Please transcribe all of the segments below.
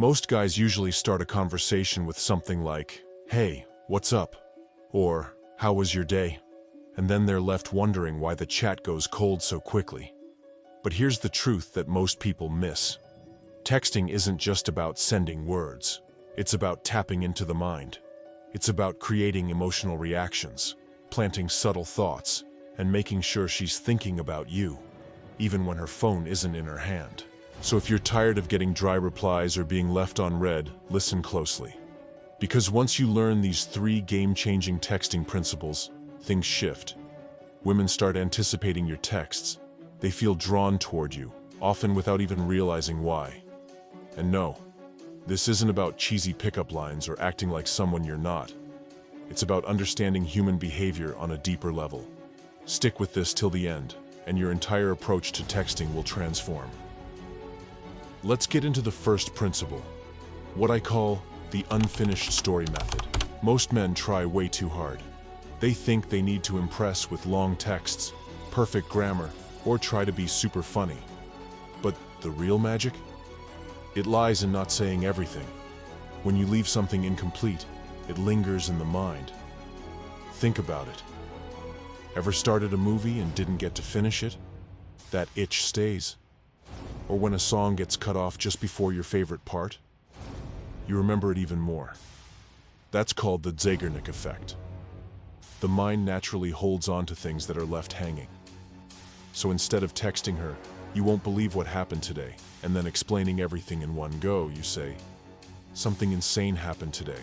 Most guys usually start a conversation with something like, "Hey, what's up?" or "How was your day?" And then they're left wondering why the chat goes cold so quickly. But here's the truth that most people miss. Texting isn't just about sending words. It's about tapping into the mind. It's about creating emotional reactions, planting subtle thoughts, and making sure she's thinking about you, even when her phone isn't in her hand. So if you're tired of getting dry replies or being left on read, listen closely. Because once you learn these 3 game-changing texting principles, things shift. Women start anticipating your texts. They feel drawn toward you, often without even realizing why. And no, this isn't about cheesy pickup lines or acting like someone you're not. It's about understanding human behavior on a deeper level. Stick with this till the end, and your entire approach to texting will transform. Let's get into the first principle, what I call the unfinished story method. Most men try way too hard. They think they need to impress with long texts, perfect grammar, or try to be super funny. But the real magic? It lies in not saying everything. When you leave something incomplete, it lingers in the mind. Think about it. Ever started a movie and didn't get to finish it? That itch stays. Or when a song gets cut off just before your favorite part? You remember it even more. That's called the Zeigarnik Effect. The mind naturally holds on to things that are left hanging. So instead of texting her, "You won't believe what happened today," and then explaining everything in one go, you say, "Something insane happened today,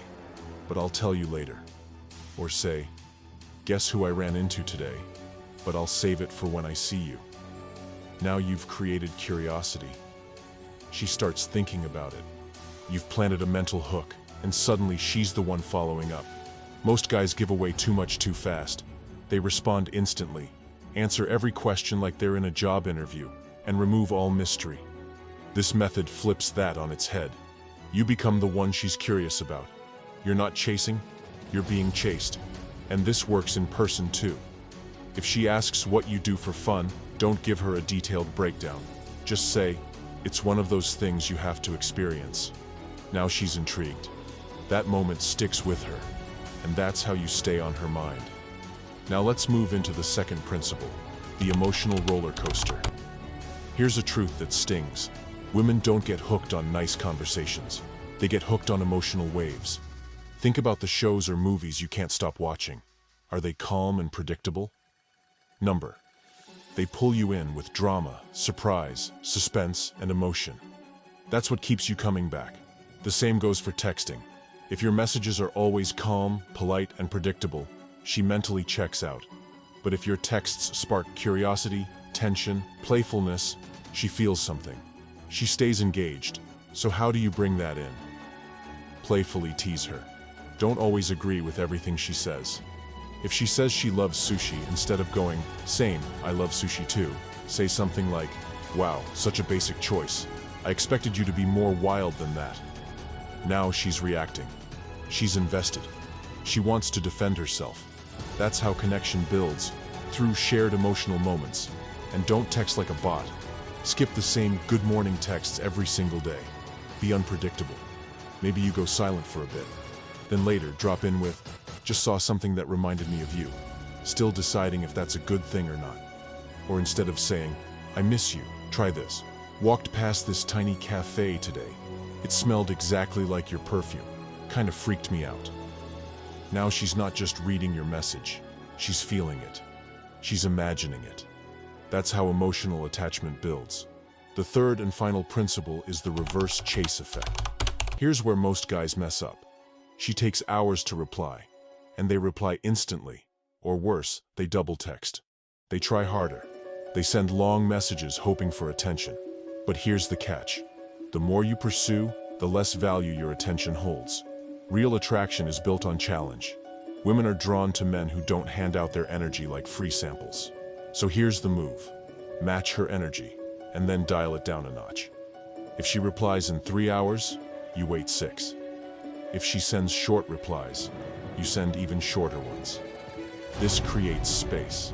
but I'll tell you later." Or say, "Guess who I ran into today, but I'll save it for when I see you." Now you've created curiosity. She starts thinking about it. You've planted a mental hook, and suddenly she's the one following up. Most guys give away too much too fast. They respond instantly, answer every question like they're in a job interview, and remove all mystery. This method flips that on its head. You become the one she's curious about. You're not chasing, you're being chased. And this works in person too. If she asks what you do for fun, don't give her a detailed breakdown. Just say, "It's one of those things you have to experience." Now she's intrigued. That moment sticks with her, and that's how you stay on her mind. Now let's move into the second principle, the emotional roller coaster. Here's a truth that stings. Women don't get hooked on nice conversations. They get hooked on emotional waves. Think about the shows or movies you can't stop watching. Are they calm and predictable? Number. They pull you in with drama, surprise, suspense, and emotion. That's what keeps you coming back. The same goes for texting. If your messages are always calm, polite, and predictable, she mentally checks out. But if your texts spark curiosity, tension, playfulness, she feels something. She stays engaged. So how do you bring that in? Playfully tease her. Don't always agree with everything she says. If she says she loves sushi, instead of going, "Same, I love sushi too," say something like, "Wow, such a basic choice. I expected you to be more wild than that." Now she's reacting. She's invested. She wants to defend herself. That's how connection builds, through shared emotional moments. And don't text like a bot. Skip the same good morning texts every single day. Be unpredictable. Maybe you go silent for a bit. Then later, drop in with, "Just saw something that reminded me of you," still deciding if that's a good thing or not. Or instead of saying, "I miss you, try this. Walked past this tiny cafe today. It smelled exactly like your perfume. Kind of freaked me out." Now she's not just reading your message. She's feeling it. She's imagining it. That's how emotional attachment builds. The third and final principle is the reverse chase effect. Here's where most guys mess up. She takes hours to reply, and they reply instantly, or worse, they double text. They try harder. They send long messages hoping for attention. But here's the catch. The more you pursue, the less value your attention holds. Real attraction is built on challenge. Women are drawn to men who don't hand out their energy like free samples. So here's the move. Match her energy, and then dial it down a notch. If she replies in 3 hours, you wait 6. If she sends short replies, you send even shorter ones. This creates space.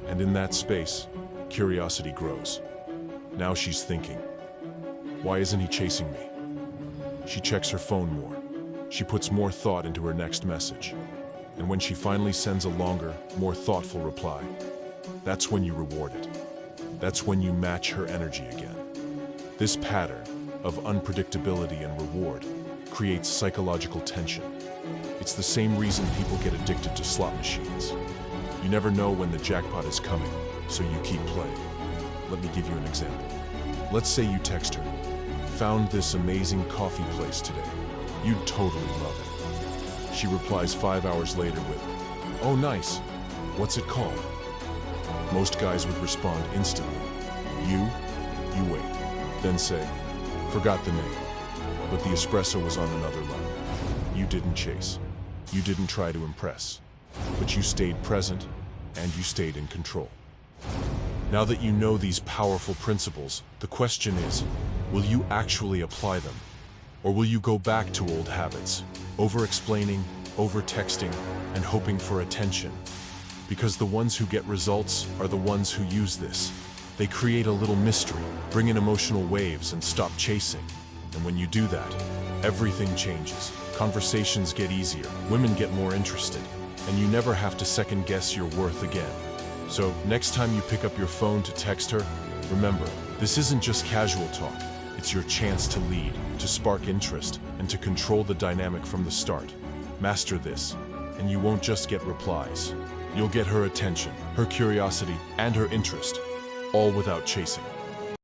And in that space, curiosity grows. Now she's thinking, "Why isn't he chasing me?" She checks her phone more. She puts more thought into her next message. And when she finally sends a longer, more thoughtful reply, that's when you reward it. That's when you match her energy again. This pattern of unpredictability and reward creates psychological tension. It's the same reason people get addicted to slot machines. You never know when the jackpot is coming, so you keep playing. Let me give you an example. Let's say you text her, "Found this amazing coffee place today. You'd totally love it." She replies 5 hours later with, "Oh, nice. What's it called?" Most guys would respond instantly. You wait. Then say, "Forgot the name. But the espresso was on another level." You didn't chase. You didn't try to impress. But you stayed present, and you stayed in control. Now that you know these powerful principles, the question is, will you actually apply them? Or will you go back to old habits, over-explaining, over-texting, and hoping for attention? Because the ones who get results are the ones who use this. They create a little mystery, bring in emotional waves, and stop chasing. And when you do that, everything changes. Conversations get easier, women get more interested, and you never have to second-guess your worth again. So, next time you pick up your phone to text her, remember, this isn't just casual talk. It's your chance to lead, to spark interest, and to control the dynamic from the start. Master this, and you won't just get replies. You'll get her attention, her curiosity, and her interest, all without chasing.